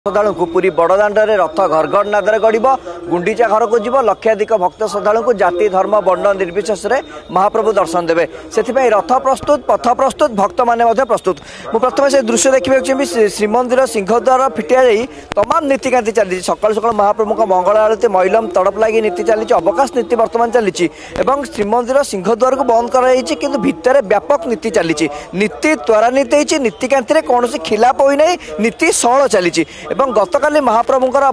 श्रद्धालु को पूरी बड़दाण्डे रथ घरघर नादर गड़ गुंडीचा घर को जीव लक्षाधिक भक्त श्रद्धालु को जाति धर्म वर्ण निर्विशेष महाप्रभु दर्शन देवे से रथ प्रस्तुत पथ प्रस्तुत भक्त मैंने प्रस्तुत मु प्रथम से दृश्य देखा चाहिए श्रीमंदिर सिंहद्वार फिटिया जाई तमाम नीतिकांति चली सकाल सकाल महाप्रभु का मंगल आरती महिलम तड़प लगी नीति चली अवकाश नीति बर्तमान चली श्रीमंदिर सिंहद्वार को बंद कर भितर व्यापक नीति चली नीति त्वरान्वित नीतिकांति कौन खिलाप होना नीति सहल चली गतकाली महाप्रभुंर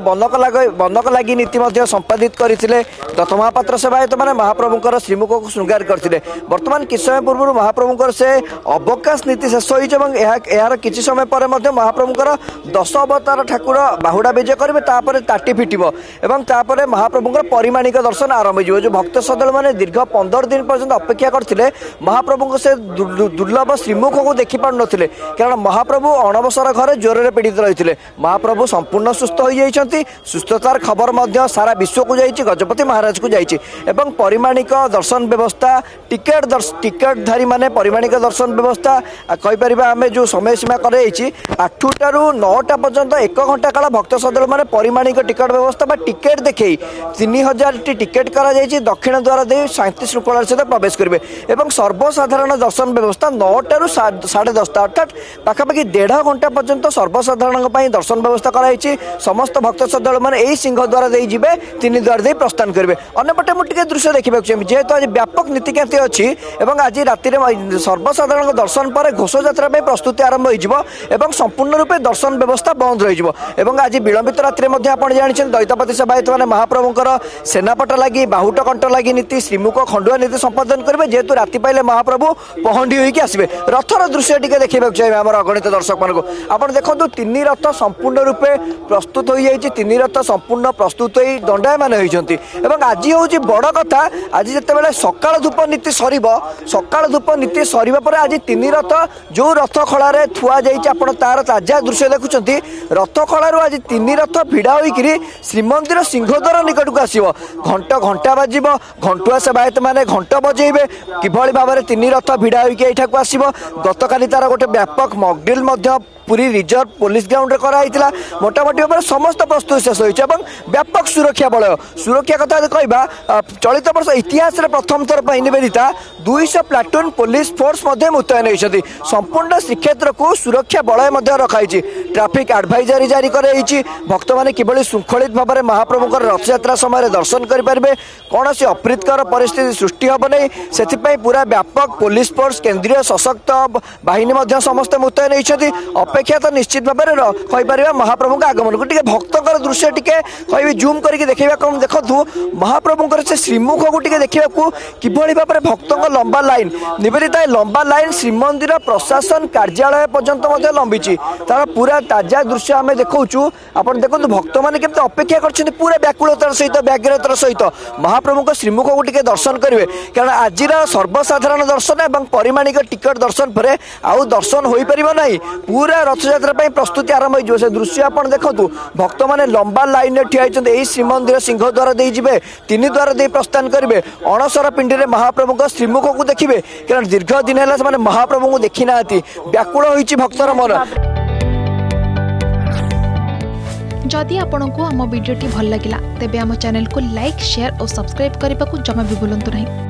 बंधक लगी नीति संपादित करते दत्त महापात्र सेवायत मैंने महाप्रभुंर श्रीमुख को श्रृंगार करते बर्तमान किस समय पूर्व महाप्रभुंर से अवकाश नीति शेष होर किसी समय पर महाप्रभुंर 10 अवतार ठाकुर बाहुड़ा विजय करेंगे तापर ताटी फिटब और महाप्रभुंर परिमाणिक दर्शन आरंभ हो जो भक्त श्रद्धालु मैंने दीर्घ 15 दिन पर्यंत अपेक्षा करते महाप्रभु से दुर्लभ श्रीमुख को देखिपार नथिले कारण महाप्रभु अणवसर घर ज्वर में पीड़ित रही महाप्रभु संपूर्ण सुस्थ हो जाती सुस्थतार खबर सारा विश्व को जाइए गजपति महाराज को जाइए परिमाणिक दर्शन व्यवस्था टिकेटधारी माने परिमाणिक दर्शन व्यवस्था कहीपर आम जो समय सीमा कर 8 ରୁ 9टा पर्यंत 1 घंटा काल भक्त श्रद्धालु मैंने परिमाणिक टिकेट व्यवस्था टिकेट देखे 3000 टी टिकेट कर दक्षिण द्वार दे शांति श्रृंखला सहित प्रवेश करेंगे और सर्वसाधारण दर्शन व्यवस्था 9टा ରୁ 10:30 अर्थात पाखापाखि 1.5 घंटा पर्यंत सर्वसाधारण दर्शन व्यवस्था कराई समस्त भक्त श्रद्धालु मैंने यही सिंहद्वार दे जीवे 3 द्वार दे प्रस्थान करेंगे अन्यपटे मुझे दृश्य देखा चाहिए जेहेतु आज व्यापक नीतिकांति अच्छी आज राति सर्वसाधारण दर्शन पर घोषयात्रा प्रस्तुति आरंभ हो संपूर्ण रूपे दर्शन व्यवस्था बंद रही आज विलंबित राति में आप जानते दैतपति सेवायत मैंने महाप्रभुंर सेनापट लगी बाहुट कंठ लगी नीति श्रीमुख खंडुआ नीति संपादन करेंगे जेहेतु राति पाइले महाप्रभु पहंडी होकर आसवे रथर दृश्य टी देखा चाहिए आम अगणित दर्शक मान आप देखो 3 रथ संपूर्ण रूपे प्रस्तुत हो जाए 3 रथ संपूर्ण प्रस्तुत हो दंडायमान होती आज हूँ बड़ कथा आज जिते सकाल धूप नीति सकाल धूप नीति सरीबा पर आज 3 रथ जो रथ खलार थुआ जाइए तार ताजा दृश्य देखुं रथ खलार आज 3 रथ भिड़ा होकर श्रीमंदिर सिंहद्वार निकट को आसो घंटा बाजिब घंटुआ सेवायत मैंने घंट बजेबे किभली भाव में 3 रथ भिड़ा होकर आसो गतकाली तार गोटे व्यापक मॉकड्रिल पूरी रिजर्व पुलिस ग्राउंड में कराइला मोटामोटी भाव में समस्त प्रस्तुत शेष होती व्यापक सुरक्षा बलय सुरक्षा कथा कहवा चलित वर्ष इतिहास प्रथम थर पर निवेदिता 200 प्लाटून पुलिस फोर्स मुतयन होती संपूर्ण श्रीक्षेत्र को सुरक्षा बलय रखाई ट्राफिक एडवाइजरी जारी कराई भक्त मैंने किभली शृंखलित भाव में महाप्रभुंर रथयात्रा समय दर्शन करेंगे कौन से अप्रीतकर परिस्थिति सृष्टि हम नहीं से पूरा व्यापक पुलिस फोर्स केंद्रीय सशक्त बाहिनी समस्त मुतयन होती अपेक्षा तो निश्चित भाव में कहीपर महाप्रभु आगमन को भक्तर दृश्य टी कह जूम करके देखा कौन देखु महाप्रभुंर से श्रीमुख को देखा किभली भाव में भक्तों लंबा लाइन निवेदिता लंबा लाइन श्रीमंदिर प्रशासन कार्यालय पर्यंत लंबी तार पूरा ताजा दृश्य आम देखु आप देखो भक्त मैंने केमती अपेक्षा कर पूरा व्याकुलतार सहित व्याग्रतार सहित महाप्रभु श्रीमुख को दर्शन करेंगे कारण आज सर्वसाधारण दर्शन और परिमाणिक टिकट दर्शन पर आउ दर्शन हो पार ना पूरा रथयात्रा प्रस्तुति आरंभ हो दृश्य आप देखु भक्त मैंने लंबा लाइन में ठिया यही श्रीमंदिर सिंहद्वार दे जीवे 3 द्वार दे प्रस्थान करेंगे अणसर पिंडी में महाप्रभु श्रीमुख को देखिए कारण दीर्घ दिन है महाप्रभु को देखी ना व्याकुल होती भक्तर मन जदि आपंक आम भिडी भल लगा तेब आम चैनल को लाइक शेयर और सब्सक्राइब करने को जमा भी भूलु नहीं।